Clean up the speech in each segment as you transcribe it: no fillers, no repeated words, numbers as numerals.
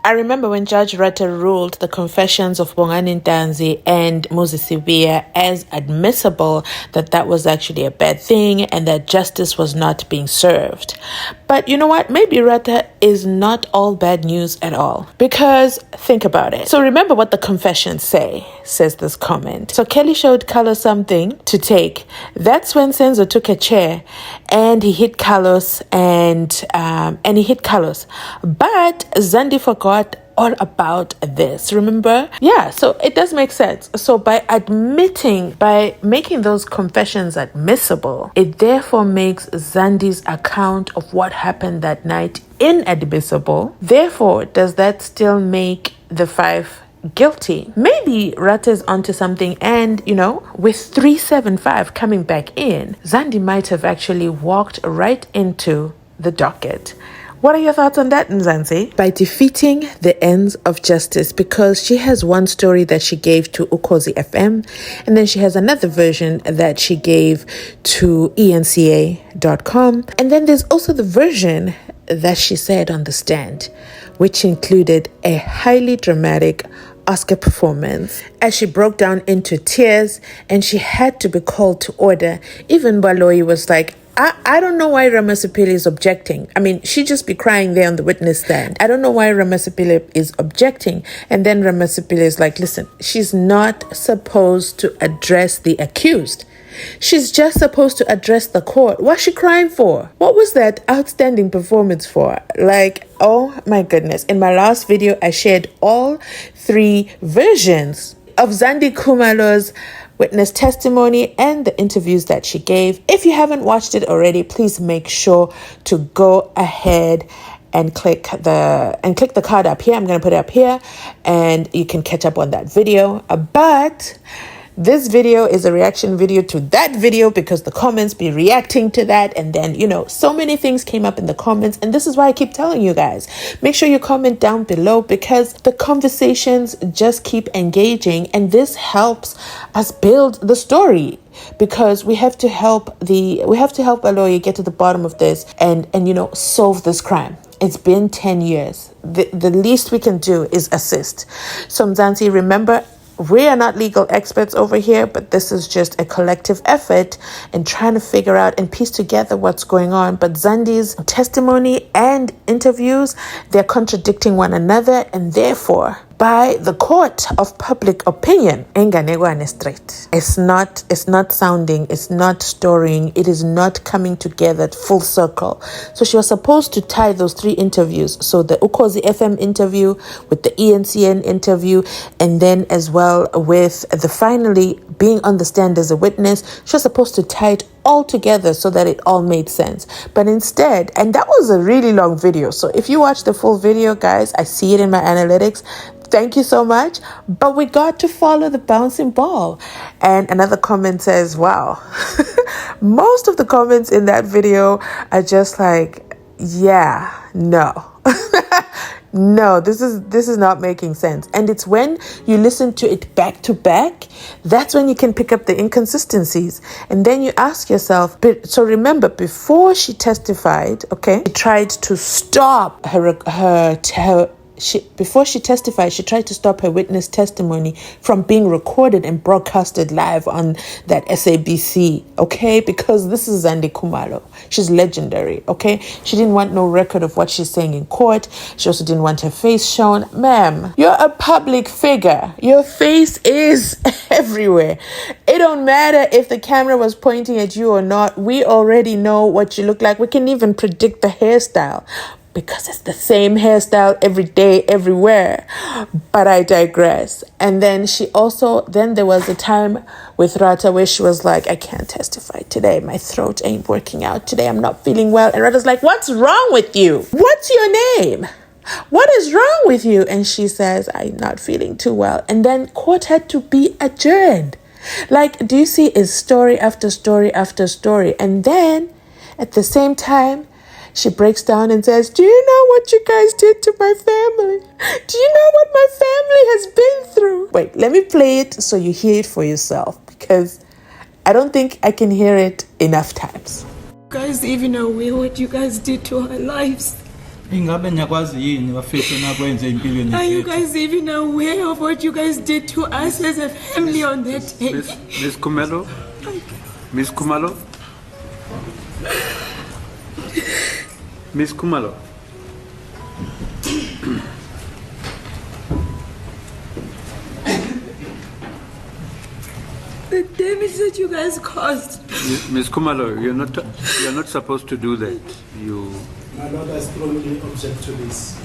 I remember when Judge Rata ruled the confessions of Bongani Ntanzi and Moses Sibiya as admissible, that was actually a bad thing and that justice was not being served. But you know what? Maybe Rata is not all bad news at all. Because think about it. So remember what the confessions say, says this comment. So Kelly showed Carlos something to take. That's when Senzo took a chair and he hit Carlos and he hit Carlos. But Zandi forgot all about this, remember? Yeah, so it does make sense. So by making those confessions admissible, it therefore makes Zandi's account of what happened that night inadmissible. Therefore, does that still make the five guilty? Maybe Rata's onto something, and with 375 coming back in, Zandi might have actually walked right into the docket. What are your thoughts on that, Mzansi? By defeating the ends of justice, because she has one story that she gave to Ukhozi FM, and then she has another version that she gave to enca.com, and then there's also the version that she said on the stand, which included a highly dramatic Oscar performance as she broke down into tears and she had to be called to order. Even Baloyi was like, I don't know why Ramasipili is objecting. I mean, she'd just be crying there on the witness stand. I don't know why Ramasipili is objecting. And then Ramasipili is like, listen, she's not supposed to address the accused. She's just supposed to address the court. What's she crying for? What was that outstanding performance for? Like, oh my goodness. In my last video, I shared all three versions of Zandi Khumalo's witness testimony and the interviews that she gave. If you haven't watched it already, please make sure to go ahead and click the card up here. I'm going to put it up here and you can catch up on that video. But this video is a reaction video to that video because the comments be reacting to that. And then, so many things came up in the comments. And this is why I keep telling you guys, make sure you comment down below because the conversations just keep engaging. And this helps us build the story because we have to help Aloy get to the bottom of this and solve this crime. It's been 10 years. The least we can do is assist. So Mzansi, remember, we are not legal experts over here, but this is just a collective effort in trying to figure out and piece together what's going on. But Zandi's testimony and interviews, they're contradicting one another, and therefore, by the court of public opinion, enganegwane straight. It's not sounding, it's not storying, it is not coming together full circle. So she was supposed to tie those three interviews. So the Ukhozi FM interview with the ENCN interview, and then as well with the finally being on the stand as a witness, she was supposed to tie it all together so that it all made sense. But instead, and that was a really long video. So if you watch the full video, guys, I see it in my analytics. Thank you so much. But we got to follow the bouncing ball. And another comment says, wow, most of the comments in that video are just like, yeah, no. No, this is not making sense. And it's when you listen to it back to back, that's when you can pick up the inconsistencies. And then you ask yourself, so remember, before she testified, okay, she tried to stop before she testified, she tried to stop her witness testimony from being recorded and broadcasted live on that SABC, okay? Because this is Zandi Khumalo. She's legendary, okay? She didn't want no record of what she's saying in court. She also didn't want her face shown. Ma'am, you're a public figure. Your face is everywhere. It don't matter if the camera was pointing at you or not. We already know what you look like. We can even predict the hairstyle, because it's the same hairstyle every day, everywhere. But I digress. And then then there was a time with Rata where she was like, I can't testify today. My throat ain't working out today. I'm not feeling well. And Rata's like, what's wrong with you? What's your name? What is wrong with you? And she says, I'm not feeling too well. And then court had to be adjourned. Like, do you see? It's story after story after story. And then at the same time, she breaks down and says, do you know what you guys did to my family? Do you know what my family has been through? Wait, let me play it so you hear it for yourself, because I don't think I can hear it enough times. You guys even aware what you guys did to our lives? Are you guys even aware of what you guys did to us as a family on that day? Miss Khumalo? Miss Khumalo? Miss Khumalo? The damage that you guys caused. Miss Khumalo, you're not supposed to do that. My Lord, I strongly object to this.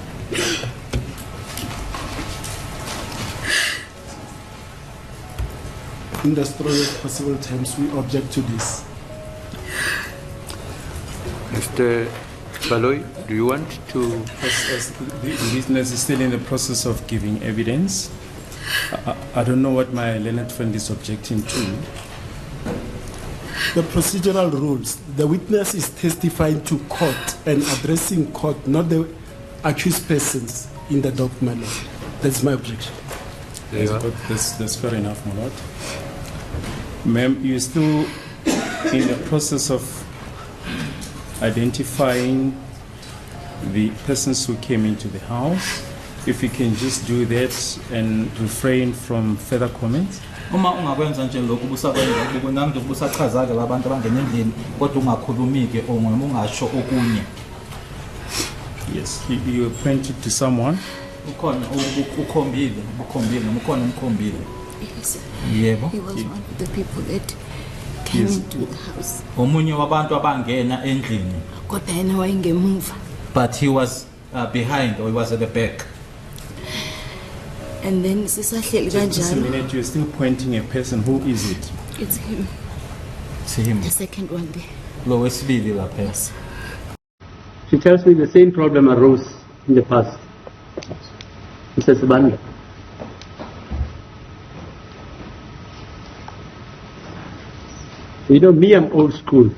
In the strongest possible terms, we object to this. Mr. Baloy, do you want to? As the witness is still in the process of giving evidence, I don't know what my learned friend is objecting to. The procedural rules, the witness is testifying to court and addressing court, not the accused persons in the document. That's my objection. That's fair enough, my lord. Ma'am, you're still in the process of identifying the persons who came into the house. If you can just do that and refrain from further comments. Uma ungakwenza nje lokho busakwenza ubunandi busachaza-ke labantu abangena endlini kodwa ungakhulumi-ke ungasho okunye. Yes, you pointed to someone. Ukhona ukhombile noma ukhona umkhombile. Yes. Yebo. He was one of the people that came into the house. Omunye wabantu abangena endlini. Kodwa yena wayengemuva. But he was behind, or he was at the back. And then sisahleli Just a kanjalo. minute, you're still pointing a person. Who is it? It's him. It's him. The second one there. Lo wesibili lapha. Yes. She tells me the same problem arose in the past. Mr. Sibanda. You know, me, I'm old school.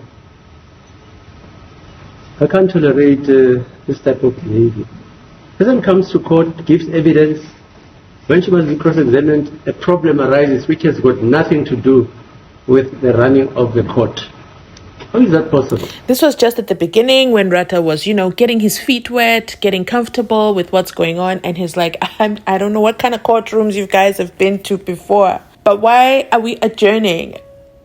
I can't tolerate this type of behavior. Person comes to court, gives evidence. When she must be cross-examined, a problem arises which has got nothing to do with the running of the court. How is that possible? This was just at the beginning when Rata was, getting his feet wet, getting comfortable with what's going on. And he's like, I don't know what kind of courtrooms you guys have been to before. But why are we adjourning?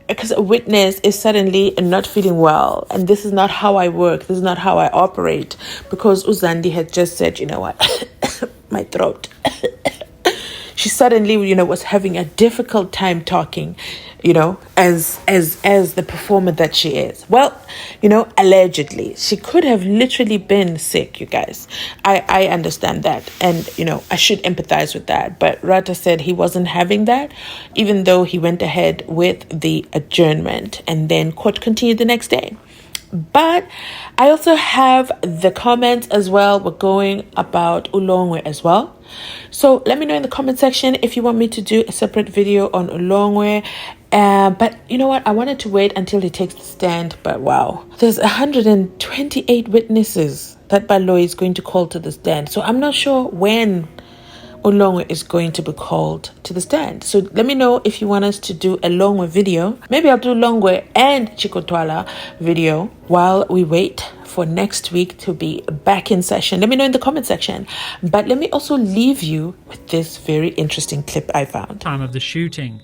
Because a witness is suddenly not feeling well. And this is not how I work. This is not how I operate. Because Uzandi had just said, you know what, my throat. She suddenly, was having a difficult time talking, as the performer that she is. Well, allegedly, she could have literally been sick, you guys. I understand that. And, I should empathize with that. But Rata said he wasn't having that, even though he went ahead with the adjournment. And then court continued the next day. But I also have the comments as well. We're going about Ulongwe as well. So let me know in the comment section if you want me to do a separate video on Ulongwe. But you know what? I wanted to wait until he takes the stand. But wow, there's 128 witnesses that Baloy is going to call to the stand. So I'm not sure when Ulongwe is going to be called to the stand. So let me know if you want us to do a Longwe video. Maybe I'll do Longwe and Chikotwala video while we wait for next week to be back in session. Let me know in the comment section. But let me also leave you with this very interesting clip I found. Time of the shooting.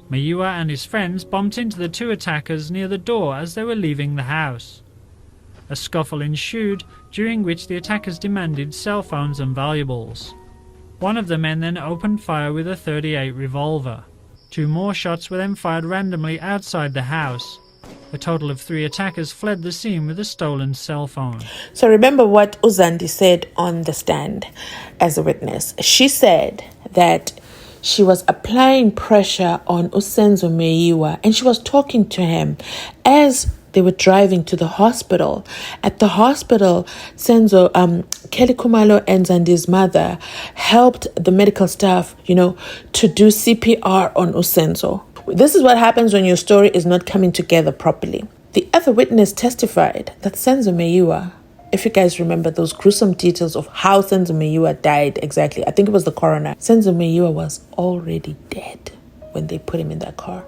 Meyiwa and his friends bumped into the two attackers near the door as they were leaving the house. A scuffle ensued, during which the attackers demanded cell phones and valuables. One of the men then opened fire with a .38 revolver. Two more shots were then fired randomly outside the house. A total of 3 attackers fled the scene with a stolen cell phone. So remember what Uzandi said on the stand as a witness. She said that she was applying pressure on Senzo Meyiwa and she was talking to him as they were driving to the hospital. At the hospital, Senzo, Kelly Khumalo and Zandi's mother helped the medical staff, to do CPR on Senzo. This is what happens when your story is not coming together properly. The other witness testified that Senzo Meyiwa, if you guys remember those gruesome details of how Senzo Meyiwa died exactly, I think it was the coroner. Senzo Meyiwa was already dead when they put him in that car.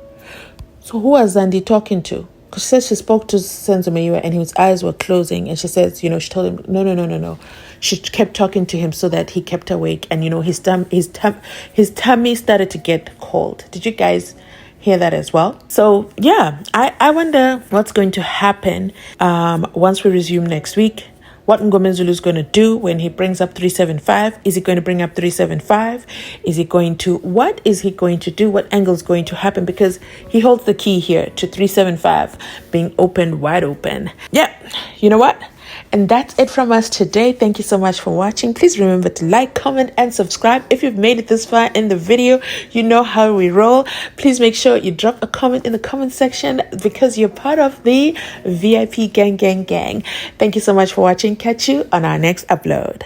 So who was Zandi talking to? Because she says she spoke to Senzo Meyiwa and his eyes were closing, and she says, you know, she told him, no. She kept talking to him so that he kept awake, and you know, his tummy started to get cold. Did you guys hear that as well? So yeah, I wonder what's going to happen once we resume next week. What Ngomenzulu is going to do when he brings up 375. Is he going to bring up 375? What is he going to do? What angle is going to happen? Because he holds the key here to 375 being opened wide open. Yeah, you know what? And that's it from us today. Thank you so much for watching. Please remember to like, comment, and subscribe. If you've made it this far in the video, you know how we roll. Please make sure you drop a comment in the comment section because you're part of the VIP gang. Thank you so much for watching. Catch you on our next upload.